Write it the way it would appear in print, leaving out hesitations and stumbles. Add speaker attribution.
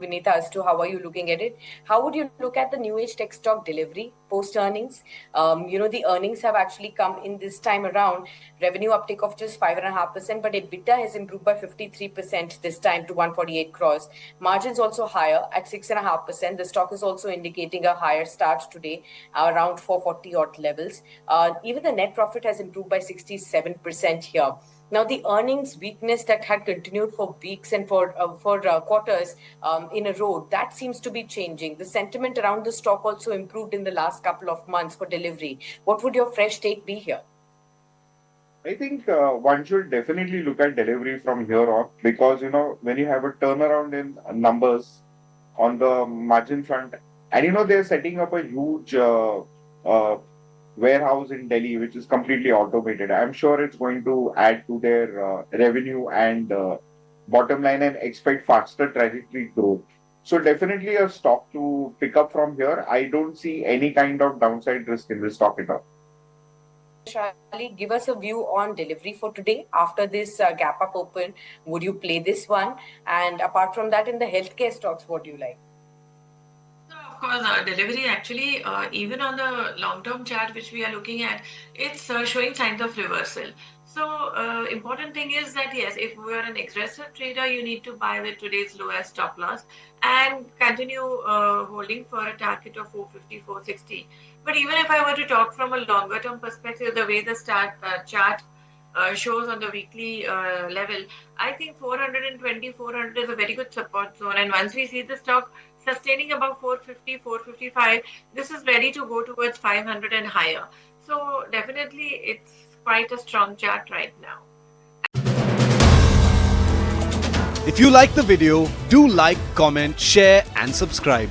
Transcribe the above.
Speaker 1: Vinita, as to how are you looking at it. How would you look at the new age tech stock Delivery post earnings? The earnings have actually come in this time around. Revenue uptake of just 5.5%, but EBITDA has improved by 53% this time to 148 crores. Margins also higher at 6.5%. The stock is also indicating a higher start today, around 440 odd levels. Even the net profit has improved by 67% here. Now, the earnings weakness that had continued for weeks and for quarters in a row, that seems to be changing. The sentiment around the stock also improved in the last couple of months for Delhivery. What would your fresh take be here?
Speaker 2: I think one should definitely look at Delhivery from here on because when you have a turnaround in numbers on the margin front, and they're setting up a huge uh, warehouse in Delhi which is completely automated. I'm sure it's going to add to their revenue and bottom line and expect faster trajectory growth. So definitely a stock to pick up from here. I don't see any kind of downside risk in this stock at all.
Speaker 1: Shali, give us a view on Delhivery for today. After this gap up open, would you play this one? And apart from that, in the healthcare stocks, what do you like?
Speaker 3: Of course, Delivery actually, even on the long-term chart which we are looking at, it's showing signs of reversal. So important thing is that yes, if we are an aggressive trader, you need to buy with today's lowest stop loss and continue holding for a target of 450, 460. But even if I were to talk from a longer term perspective, the way the chart shows on the weekly level, I think 420, 400 is a very good support zone. And once we see the stock sustaining above 450, 455, this is ready to go towards 500 and higher. So definitely it's quite a strong chart right now.
Speaker 4: If you like the video, do like, comment, share and subscribe.